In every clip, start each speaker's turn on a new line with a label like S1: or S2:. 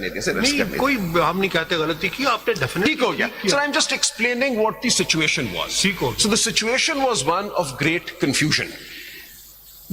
S1: کرنے دیں سر.
S2: نہیں کوئی ہم نہیں کہتے غلطی کی, آپ نے ڈیفینیٹلی
S1: ٹھیک ہو گیا sir. I am just explaining what the situation was. So the situation was one of great confusion.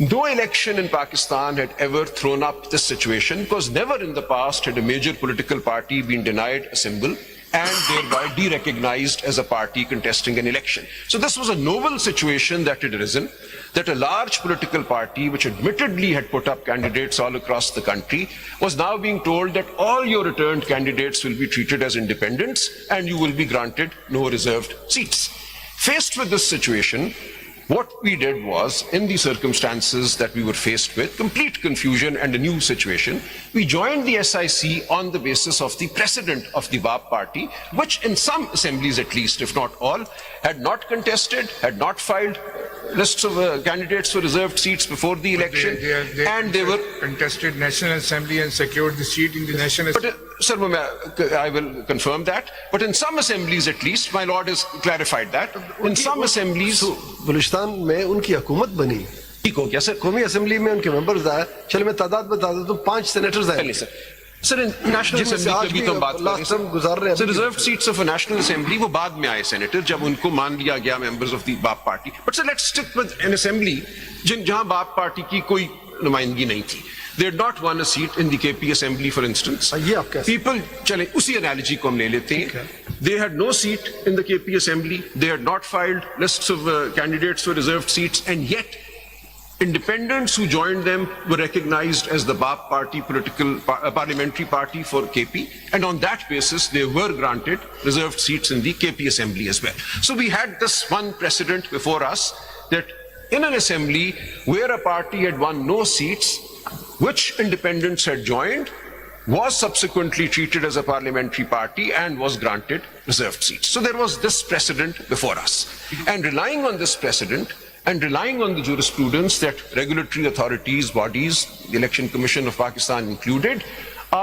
S1: No election in Pakistan had ever thrown up this situation because never in the past had a major political party been denied a symbol and thereby de-recognized as a party contesting an election. So this was a novel situation that had arisen, that a large political party, which admittedly had put up candidates all across the country, was now being told that all your returned candidates will be treated as independents and you will be granted no reserved seats. Faced with this situation, what we did was, in the circumstances that we were faced with, complete confusion and a new situation, we joined the SIC on the basis of the precedent of the BAP party, which in some assemblies at least, if not all, had not contested, had not filed lists of candidates for reserved seats before the election, and they were
S3: contested National Assembly and secured the seat in the National Assembly.
S1: Sir, I will confirm that. But in some assemblies at least, my lord has clarified that. In some assemblies...
S4: Balochistan میں ان کی حکومت بنی.
S1: ٹھیک ہو گیا سر.
S4: قومی assembly میں ان کے ممبرز آئے. چلے میں تعداد بتا دوں تو 5 سینیٹرز آئے.
S1: سر سر نیشنل اسمبلی کی بھی تو ہم بات کر رہے ہیں. Sir reserve seats of national assembly وہ بعد میں آئے سینیٹر, جب ان کو مان لیا گیا members of the BAP party. But sir let's stick with an assembly جہاں باپ پارٹی کی کوئی نمائندگی نہیں تھی. They had not won a seat in the KP assembly, for instance. People, چلیں اسی analogy کو ہم لے لیتے ہیں. They had no seat in the KP assembly. They had not filed lists of candidates for reserved seats, and yet independents who joined them were recognized as the BAP party, parliamentary party for KP, and on that basis they were granted reserved seats in the KP assembly as well. So we had this one precedent before us, that in an assembly where a party had won no seats, which independents had joined, was subsequently treated as a parliamentary party and was granted reserved seats. So there was this precedent before us. And relying on this precedent, and relying on the jurisprudence that regulatory authorities, bodies, the Election Commission of Pakistan included,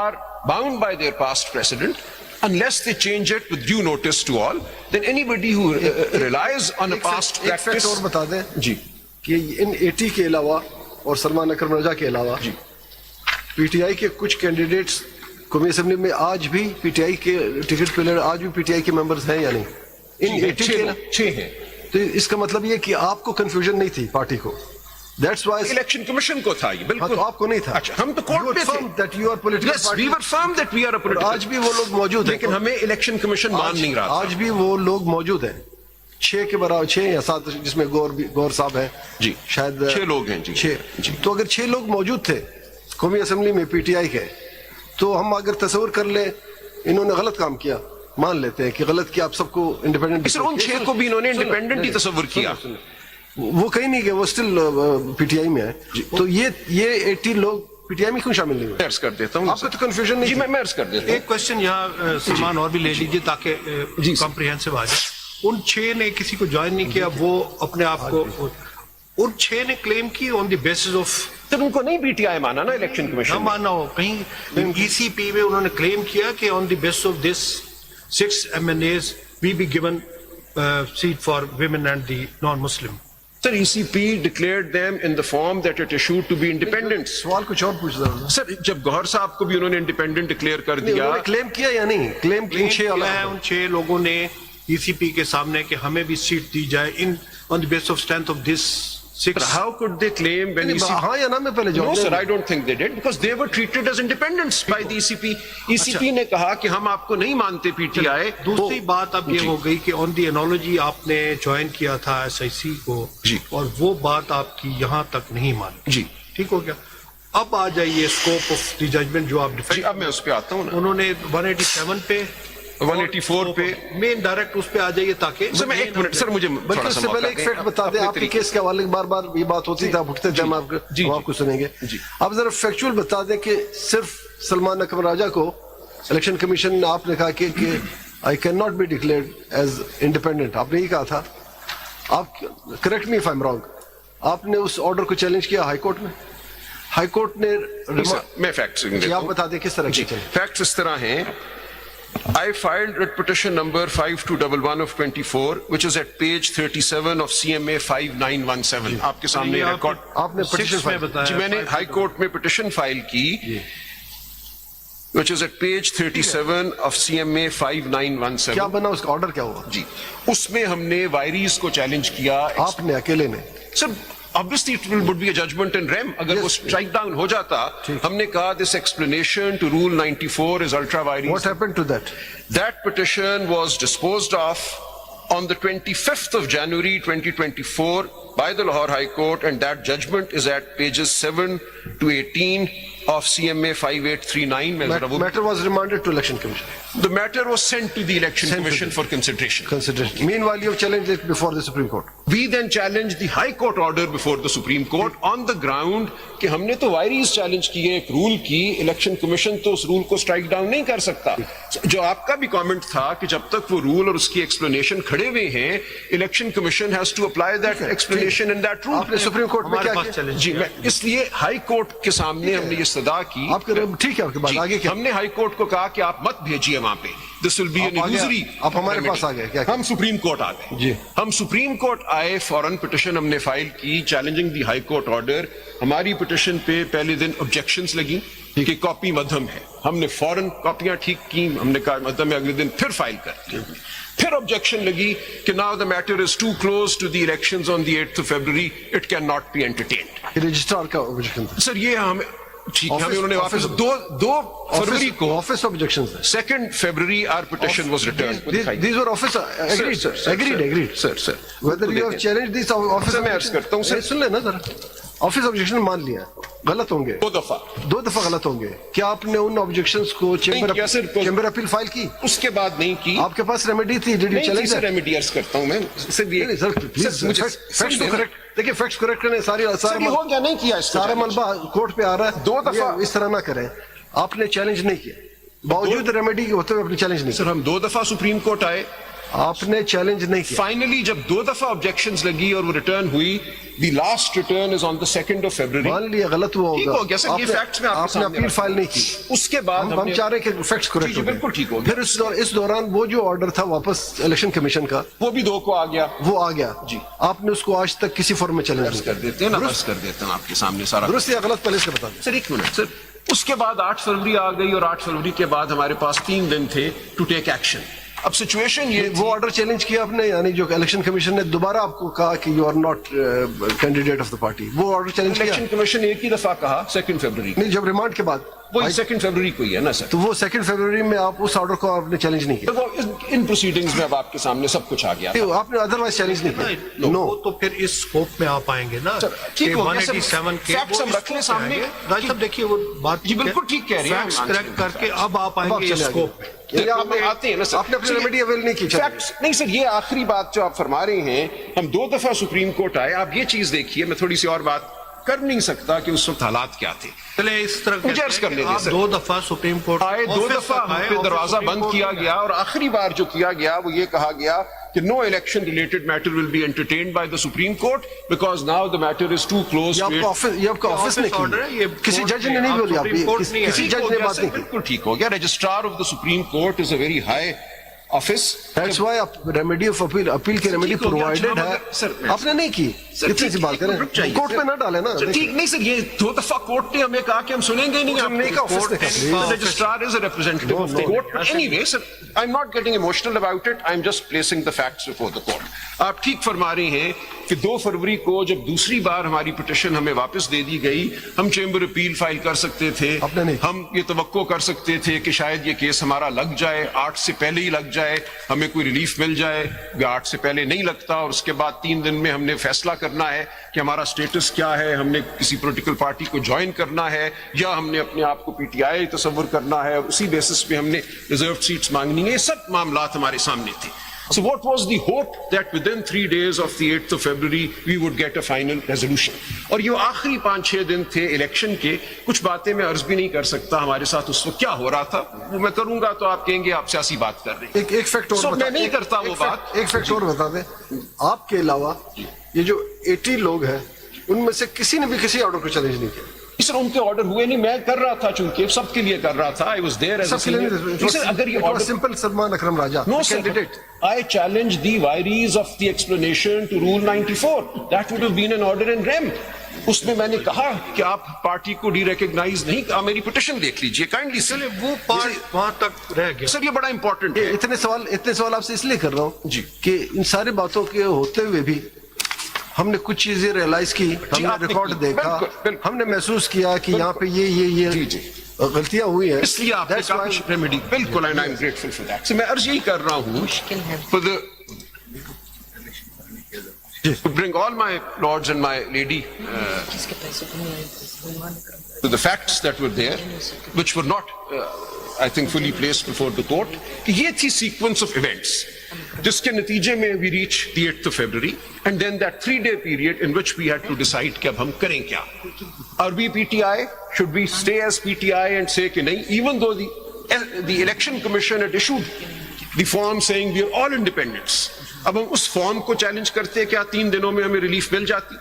S1: are bound by their past precedent, unless they change it with due notice to all, then anybody who relies on a past practice...
S4: اور بتا دیں
S1: جی
S4: کہ ان 80 کے علاوہ اور سلمان اکرم رضا کے علاوہ پی T آئی کے کچھ کینڈیڈیٹس قومی اسمبلی میں آج بھی پی ٹی آئی کے ٹکٹ پہ لڑ آج بھی پی ٹی آئی کے ممبرز ہیں یا نہیں؟ ان 80 کے
S1: 6 ہیں.
S4: تو اس کا مطلب یہ کہ آپ کو کنفیوژن نہیں تھی پارٹی کو. That's why
S1: الیکشن کمیشن کو تھا یہ, بالکل
S4: آپ کو نہیں تھا.
S1: اچھا ہم تو کورٹ میں تھے.
S4: that you are political
S1: Yes,
S4: party.
S1: we were firm that we are a political.
S4: آج بھی وہ لوگ موجود ہیں,
S1: لیکن ہمیں الیکشن کمیشن مان نہیں رہا.
S4: آج بھی وہ لوگ موجود ہیں 6 کے برابر, 6 یا 7 جس میں گور صاحب ہیں.
S1: جی
S4: شاید
S1: 6 لوگ ہیں. جی
S4: 6. تو اگر 6 لوگ موجود تھے قومی اسمبلی میں پی ٹی آئی کے, تو ہم اگر تصور کر لیں انہوں نے غلط کام کیا, مان لیتے ہیں کہ غلط کیا, آپ سب کو انڈیپینڈنٹ.
S1: سر ان 6 کو بھی انہوں نے انڈیپینڈنٹ ہی تصور کیا.
S4: وہ کہیں نہیں کہ وہ اسٹل پی ٹی آئی میں ہے. تو یہ 80 لوگ پی ٹی آئی میں کیوں شامل نہیں ہوئے؟
S1: عرض کر دیتا ہوں.
S4: آپ کو تو کنفیوژن نہیں.
S1: جی میں عرض کر دیتا ہوں.
S2: ایک کوشچن یہاں سلمان اور بھی لے لیجیے تاکہ کمپریہنسو آ جائے. ان 6 نے کسی کو جوائن نہیں کیا, وہ اپنے آپ کو, ان 6 نے کلیم کی آن دی بیسس آف,
S1: جب ان کو نہیں پی ٹی آئی مانا نا الیکشن کمیشن,
S2: نہ ماننا ہو کہیں ای سی پی میں انہوں نے کلیم کیا کہ on the basis of this 6 MNAs we be given seat for women and the non-Muslim.
S1: Sir, ECP declared them in the form that it issued to be independents.
S4: سوال کچھ اور پوچھ رہا ہوں
S1: سر. جب گوہر صاحب کو بھی انہوں نے انڈیپینڈنٹ ڈکلیئر کر دیا,
S4: کلیم کیا یا نہیں؟ کلیم
S2: ان 6 لوگوں نے ای سی پی کے سامنے کہ ہمیں بھی سیٹ دی جائے ان on the base of strength of this 6.
S1: How could they claim when ECP...
S4: ہاں یا نہ میں پہلے جواب.
S1: No sir, I don't think they did because they were treated as independents by the ECP. ECP نے کہا کہ ہم آپ کو نہیں مانتے پی ٹی آئی.
S2: دوسری بات اب یہ ہو گئی کہ آن دی انالوجی آپ نے جوائن کیا تھا ایس آئی سی کو, اور وہ بات آپ کی یہاں تک نہیں مانی.
S1: جی
S2: ٹھیک ہو گیا. اب آ جائیے اسکوپ آف دی ججمنٹ جو آپ ڈیفینڈ.
S1: اب میں اس پہ آتا ہوں.
S2: انہوں نے 187 پہ
S1: 184 پہ
S2: مین ڈائریکٹ اس پہ آ جائیے تاکہ
S1: سر میں 1 منٹ سر مجھے
S4: بلکہ اس سے پہلے ایک فیکٹ بتا دیں. آپ کے کیس کے حوالے بار بار یہ بات ہوتی تھی, آپ اٹھتے تھے, ہم آپ کو سنیں گے. آپ ذرا فیکچوئل بتا دیں کہ صرف سلمان اکرم راجہ کو الیکشن کمیشن نے, آپ نے کہا کہ I can not be declared as independent, آپ نے یہ کہا تھا. آپ correct me if I am wrong, آپ نے اس آرڈر کو چیلنج کیا ہائی کورٹ میں. ہائی کورٹ نے,
S1: میں فیکٹس
S4: آپ بتا دیں کس طرح کی.
S1: فیکٹس اس طرح ہیں. I filed writ petition number 5211 of 24, which is at page 37 of CMA 5917. آپ کے سامنے ریکارڈ.
S4: آپ نے پٹیشن فائل
S1: جی میں نے ہائی کورٹ میں پٹیشن فائل کی which is at page 37 of CMA 5917.
S4: کیا بنا اس کا آرڈر کیا ہوا؟
S1: جی اس میں ہم نے وائریز کو چیلنج کیا.
S4: آپ نے اکیلے نے؟
S1: سر obviously it would be a judgment in rem اگر وہ strike down ہو جاتا. ہم نے کہا this explanation to rule 94 is ultra vires.
S4: What happened to that?
S1: That petition was disposed of on the 25th of January 2024 by the Lahore High Court, and that judgment is at pages 7 to 18 of CMA 5839.
S4: Matter was remanded to Election Commission.
S1: The matter was sent to the Election Commission for consideration.
S4: Meanwhile, you have challenged it before the Supreme Court.
S1: We then challenged the High Court order before the Supreme Court on the ground کہ ہم نے تو vires challenge کیے ایک role کی, election commission تو اس role کو strike down نہیں کر سکتا. جو آپ کا بھی کامنٹ تھا کہ جب تک وہ رول اور اس کی ایکسپلینیشن کھڑے ہوئے ہیں, election commission has to apply that explanation in that rule.
S4: آپ نے سپریم کورٹ میں کیا کیا؟
S1: جی میں اس لیے ہائی کورٹ کے سامنے ہم نے یہ صدا کی.
S4: آپ کے ٹھیک ہے, آپ کے بعد آگے کیا؟
S1: ہم نے ہائی کورٹ کو کہا کہ آپ مت بھیجیے وہاں پہ, دس ول بی این illusory.
S4: آپ ہمارے پاس آ گئے کیا؟
S1: ہم سپریم کورٹ آ گئے.
S4: جی
S1: ہم سپریم کورٹ آئے, فوراً پٹیشن ہم نے فائل کی چیلنجنگ دی ہائی کورٹ آرڈر. ہماری پٹیشن پہ پہلے دن آبجیکشنز لگی کہ کاپی مدھم ہے. ہم نے فوراً کاپیاں ٹھیک کی, ہم نے کہا مدھم ہے, اگلے دن پھر فائل کر دی. پھر آبجیکشن لگی کہ now the matter is too close to the elections on the 8th of February, it cannot be entertained.
S4: Registrar کا آبجیکشن
S1: سر یہ ہمیں ٹھیک ہے, ہمیں انہوں نے واپس دو فروری کو
S4: office objection
S1: 2nd February our petition was returned.
S4: These were office agreed.
S1: Sir.
S4: Whether you have challenged these office
S1: میں عرض کرتا ہوں سر,
S4: سن لینا ذرا, آفس آبجیکشن مان لیا, غلط ہوں گے 2 دفعہ غلط ہوں گے. کیا آپ نے ان آبجیکشنز کو چیمبر اپیل فائل کی؟
S1: اس کے بعد نہیں کی.
S4: آپ کے پاس ریمیڈی تھی, did you challenge
S1: sir? Remedy عرض کرتا ہوں میں
S4: دیکھیے فیکٹس کریکٹ کریں.
S1: ہو گیا نہیں کیا,
S4: سارا ملبہ کورٹ پہ آ رہا ہے,
S1: 2 دفعہ
S4: اس طرح نہ کریں. آپ نے چیلنج نہیں کیا, باوجود ریمیڈی کے ہوتے ہوئے آپ نے چیلنج نہیں کیا.
S1: سر ہم 2 دفعہ سپریم کورٹ آئے,
S4: آپ نے چیلنج نہیں کیا.
S1: فائنلی جب 2 دفعہ آبجیکشنز لگی اور وہ ریٹرن ہوئی, the last return is on the 2nd of February.
S4: مان لیا غلط ہوا
S1: ٹھیک ہو گیا سر, یہ فیکٹس میں
S4: آپ نے اپیل فائل نہیں کی.
S1: اس کے بعد
S4: ہم چاہ رہے ہیں کہ فیکٹس کریکٹ ہو گئے.
S1: بالکل ٹھیک ہو گیا.
S4: پھر اس دوران وہ جو آرڈر تھا واپس الیکشن کمیشن کا,
S1: وہ بھی 2 کو آ گیا.
S4: وہ آ گیا.
S1: جی
S4: آپ نے اس کو آج تک کسی فارم میں چیلنج
S1: کر دیتے ہیں نا, بس کر دیتے ہیں آپ کے سامنے سارا.
S4: درست یا غلط پہلے سے بتا دیں
S1: سر. ایک منٹ سر. اس کے بعد 8 فروری آ گئی, اور 8 فروری کے بعد ہمارے پاس 3 دن تھے ٹو ٹیک ایکشن. اب سچویشن یہ
S4: وہ آرڈر چیلنج کیا آپ نے, یعنی جو الیکشن کمیشن نے دوبارہ آپ کو کہا کہ you are not candidate of the party, وہ آرڈر چیلنج کیا؟
S1: الیکشن کمیشن ایک ہی دفعہ کہا 2nd February.
S4: نہیں, جب ریمانڈ کے بعد
S1: وہی 2nd February کو ہی ہے نا سر.
S4: تو وہ 2nd February میں آپ اس آرڈر کو آپ نے چیلنج نہیں کیا.
S1: وہ ان پروسیڈنگز میں اب آپ کے سامنے سب کچھ آ گیا.
S4: آپ نے ادروائز چیلنج نہیں کیا.
S2: نو, تو پھر اس اسکوپ میں آپ آئیں گے نا.
S1: ٹھیک ہو گیا سر, فیکٹس ہم رکھ لیں سامنے.
S2: راج صاحب دیکھیے وہ بات
S1: جی بالکل ٹھیک کہہ رہے ہیں,
S2: فیکٹس کریکٹ کر کے اب آپ آئیں گے اس اسکوپ میں.
S1: آتے ہیں نا سر.
S4: آپ نے اپنی ریمیڈی اویل نہیں کی.
S1: نہیں سر, یہ آخری بات جو آپ فرما رہے ہیں, ہم 2 دفعہ سپریم کورٹ آئے. آپ یہ چیز دیکھیے, میں تھوڑی سی اور بات کر نہیں سکتا کہ اس وقت حالات کیا تھے.
S2: چلے اس طرح
S1: مجھے عرض کر لیجیے
S2: آپ 2 دفعہ سپریم کورٹ
S1: آئے, 2 دفعہ پہ دروازہ بند کیا گیا, اور آخری بار جو کیا گیا وہ یہ کہا گیا کہ no election related matter will be entertained by the Supreme Court because now the matter is too close.
S4: یہ آپ کا آفس نے کی, کسی جج نے نہیں بولی, آپ کسی جج نے بات نہیں کی.
S1: بالکل ٹھیک ہو گیا. Registrar of the Supreme Court is a very high office.
S4: That's why remedy of appeal کی remedy provided ہے. آپ نے نہیں کی, کتنی سی بات کریں, کورٹ پہ نہ ڈالیں نا.
S1: ٹھیک نہیں سر, یہ 2 دفعہ کورٹ نے ہمیں کہا کہ ہم سنیں گے نہیں. Registrar is a representative of the court. Anyway sir, I'm not getting emotional about it. I'm just placing the facts before the court. آپ ٹھیک فرما رہے ہیں کہ 2 فروری کو جب دوسری بار ہماری پٹیشن ہمیں واپس دے دی گئی, ہم چیمبر اپیل فائل کر سکتے تھے. ہم یہ توقع کر سکتے تھے کہ شاید یہ کیس ہمارا لگ جائے, 8 سے پہلے ہی لگ جائے, ہمیں کوئی ریلیف مل جائے. 8 سے پہلے نہیں لگتا, اور اس کے بعد 3 دن میں ہم نے فیصلہ کرنا ہے کہ ہمارا سٹیٹس کیا ہے, ہم نے کسی پولیٹیکل پارٹی کو جوائن کرنا ہے یا ہم نے اپنے آپ کو پی ٹی آئی تصور کرنا ہے, اور اسی بیسس پہ ہم نے ریزروڈ سیٹس مانگنی ہے. یہ سب معاملات ہمارے سامنے تھے. So what was the hope that within 3 days of the 8th of February we would get a final resolution? اور یہ آخری 5-6 دن تھے الیکشن کے. کچھ باتیں میں عرض بھی نہیں کر سکتا ہمارے ساتھ اس وقت کیا ہو رہا تھا, وہ میں کروں گا تو آپ کہیں گے آپ سیاسی بات کر رہے ہیں.
S4: ایک فیکٹ اور
S1: میں نہیں کرتا وہ بات.
S4: ایک فیکٹ اور بتا دیں, آپ کے علاوہ یہ جو 80 لوگ ہیں ان میں سے کسی نے بھی کسی آرڈر کو چیلنج نہیں کیا.
S1: سر ان کے آرڈر ہوئے نہیں, میں کر رہا تھا, چونکہ سب کے لیے کر رہا تھا. I was there as a senior. اگر یہ order
S4: simple Salman Akram Raja
S1: candidate, I challenged the vires of the explanation to Rule 94. That would have been an order in rem. اس میں میں نے کہا کہ آپ پارٹی کو ڈی ریکگنائز نہیں، آپ میری پٹیشن دیکھ لیجئے کائنڈلی.
S2: چلے وہ پارٹ وہاں تک رہ گیا.
S1: سر یہ بڑا امپورٹنٹ ہے.
S4: اتنے سوال آپ سے اس لیے کر رہا ہوں
S1: جی
S4: کہ ان ساری باتوں کے ہوتے ہوئے بھی ہم نے کچھ چیزیں ریئلائز کی، ہم نے
S1: آپ نے
S4: ریکارڈ
S1: کی.
S4: دیکھا،
S1: بالکل.
S4: ہم نے محسوس کیا کہ یہاں پہ یہ
S1: جی جی
S4: غلطیاں ہوئی ہیں.
S1: اس لیے آپ نے
S4: That's
S1: کہا
S4: why-
S1: کچھ ریمیڈی. بالکل and I am grateful for that. میں عرض یہی کر رہا ہوں for the to bring all my lords and my lady to the facts that were there, which were not, I think, fully placed before the court. کہ یہ تھی sequence of events جس کے نتیجے میں we reach the 8th of February and then that 3-day period in which we had to decide کہ اب ہم کریں کیا. Are we PTI? Should we stay as PTI and say کہ نہیں, even though the election commission had issued the form saying we are all independents. اب ہم اس form کو چیلنج کرتے کیا 3 دنوں میں ہمیں ریلیف مل جاتی.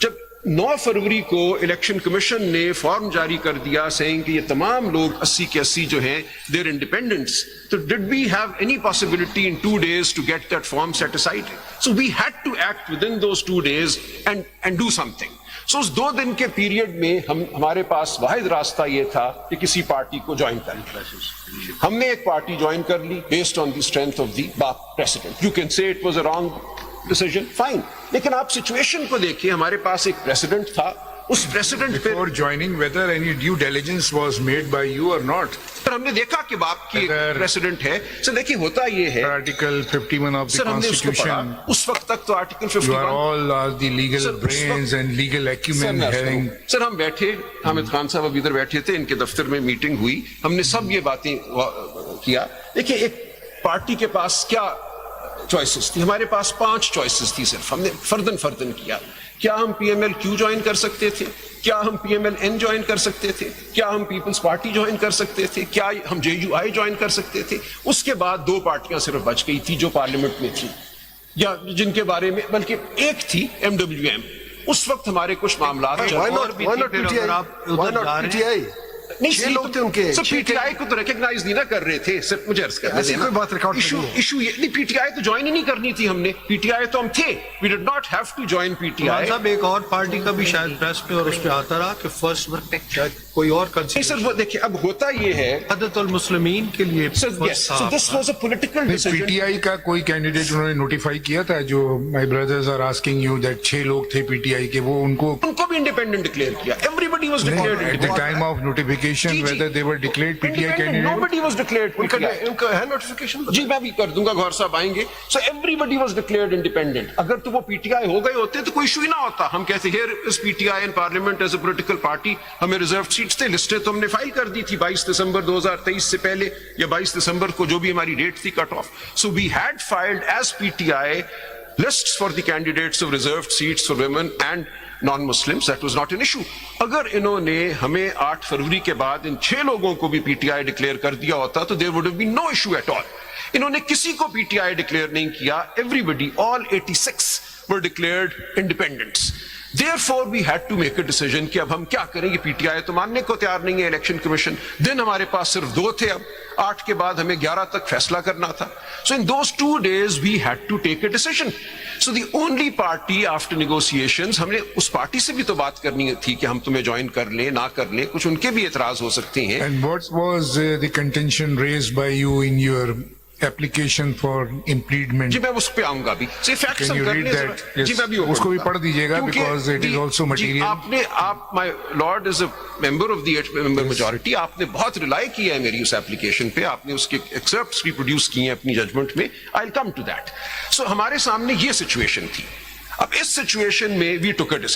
S1: جب 9 فروری کو الیکشن کمیشن نے فارم جاری کر دیا سینگ کہ یہ تمام لوگ 80 کے 80 جو ہیں دیر انڈیپینڈنٹس, تو did we have any possibility in 2 days to get that form set aside? So we had to act with in those 2 days and do something. So اس 2 دن کے پیریڈ میں ہمارے پاس واحد راستہ یہ تھا کہ کسی پارٹی کو جوائن کر لیں. ہم نے ایک پارٹی جوائن کر لی based on the strength of the BAP president. You can say it was a wrong decision, fine, لیکن آپ سچویشن کو دیکھیے. ہمارے پاس ایک پریسیڈنٹ تھا, اس پریسیڈنٹ پہ
S3: Before joining, whether any due diligence was made by you or not.
S1: سر ہم نے دیکھا کہ باپ کی ایک
S3: اگر
S1: پریسیڈنٹ ہے. سر دیکھیے ہوتا یہ ہے,
S3: Article 51 of the
S1: سر ہم نے اس کو پڑھا,
S3: Constitution,
S1: اس وقت تک تو article
S3: you are
S1: 51.
S3: all the legal
S1: Sir,
S3: brains and legal acumen having.
S1: سر ہم بیٹھے, حامد خان صاحب ابھی ادھر بیٹھے تھے, ان کے دفتر میں میٹنگ ہوئی, ہم نے سب یہ باتیں کیا. دیکھیے ایک پارٹی کے پاس کیا چوائسز تھی, ہمارے پاس 5 چوائسز تھی صرف. ہم نے فردن کیا. کیا ہم P M L Q join کر سکتے تھے, کیا ہم P M L N join کر سکتے تھے, کیا ہم پیپلز پارٹی جوائن کر سکتے تھے, کیا ہم جے یو آئی جوائن کر سکتے تھے. اس کے بعد 2 پارٹیاں صرف بچ گئی تھی جو پارلیمنٹ میں تھی, یا جن کے بارے میں, بلکہ ایک تھی ایم ڈبلیو ایم. اس وقت ہمارے کچھ معاملات
S4: Why not PTI?
S1: نہیں,
S4: 6 لوگ تھے ان کے.
S1: سر پی ٹی آئی کو تو ریکگنائز نہیں نہ کر رہے تھے. سر مجھے عرض کرنے
S4: ایسی
S1: دینا,
S4: کوئی بات ریکارڈ نہیں ہے.
S1: ایشو یہ نہیں, پی ٹی آئی تو جوائن ہی نہیں کرنی تھی ہم نے. پی ٹی آئی تو ہم تھے, we did not have to join P T I.
S2: صاحب ایک اور پارٹی کا بھی شاید پریس میں اور اس پہ آتا رہا کہ فرسٹ شاید کوئی اور
S1: نہیں سر, وہ دیکھیے اب ہوتا یہ ہے,
S2: حضرت المسلمین کے لیے
S1: sir this was a political decision.
S3: PTI کا کوئی کینڈیڈیٹ انہوں نے نوٹیفائی کیا تھا جو my brothers are asking you that 6 لوگ تھے PTI کے, وہ ان کو
S1: بھی انڈیپینڈنٹ ڈکلیئر کیا. Everybody was declared
S3: at the time of notification whether they were declared PTI candidate.
S1: Nobody was declared PTI.
S4: ان کا ہے نوٹیفیکیشن.
S1: جی میں بھی کر دوں گا, گوھر صاحب آئیں گے. سو ایوریبڈی واز ڈکلیئرڈ انڈیپینڈنٹ. اگر تو وہ پی ٹی آئی ہو گئے ہوتے تو کوئی ایشو ہی نہ ہوتا. ہم کہتے here is P T I in parliament as a political party, ہمیں ریزرو سیٹس تھے, لسٹیں تو ہم نے فائل کر دی تھی 22 دسمبر 2023 سے پہلے, یا 22 دسمبر کو جو بھی ہماری ڈیٹ تھی cut off. So we had filed as P T I lists for the candidates of reserved seats for women and non-Muslims. That was not an issue. اگر انہوں نے ہمیں 8 فروری کے بعد ان 6 لوگوں کو بھی پی ٹی آئی ڈکلیئر کر دیا ہوتا تو there would have been no issue at all. انہوں نے کسی کو پی ٹی آئی ڈکلیئر نہیں کیا. Everybody, all 86 were declared independents. Therefore we had to make a decision کہ اب ہم کیا کریں. یہ پی ٹی آئی تو ماننے کو تیار نہیں ہے. الیکشن کمیشن دن ہمارے پاس صرف 2 تھے, اب 8 کے بعد ہمیں 11 تک فیصلہ کرنا تھا. So in those 2 days we had to take a decision. So the only party after negotiations, ہم نے اس پارٹی سے بھی تو بات کرنی تھی کہ ہم تمہیں جوائن کر لیں نہ کر لیں, کچھ ان کے بھی اعتراض ہو سکتے ہیں.
S3: And what was the contention raised by you in your application for impediment?
S1: جی میں اس پہ آؤں گا بھی.
S3: Can you read that?
S1: جی میں بھی
S3: اس کو بھی پڑھ دیجیے گا because it is also material.
S1: آپ my lord is a member of the 8-member majority. آپ نے بہت ریلائی کیا ہے میری اس ایپلیکیشن پہ, آپ نے اس کے ایکسرپٹس بھی پروڈیوس کیے ہیں اپنی ججمنٹ میں. I'll come to that. So ہمارے سامنے یہ سچویشن تھی. اب اس سچویشن میں we took a decision.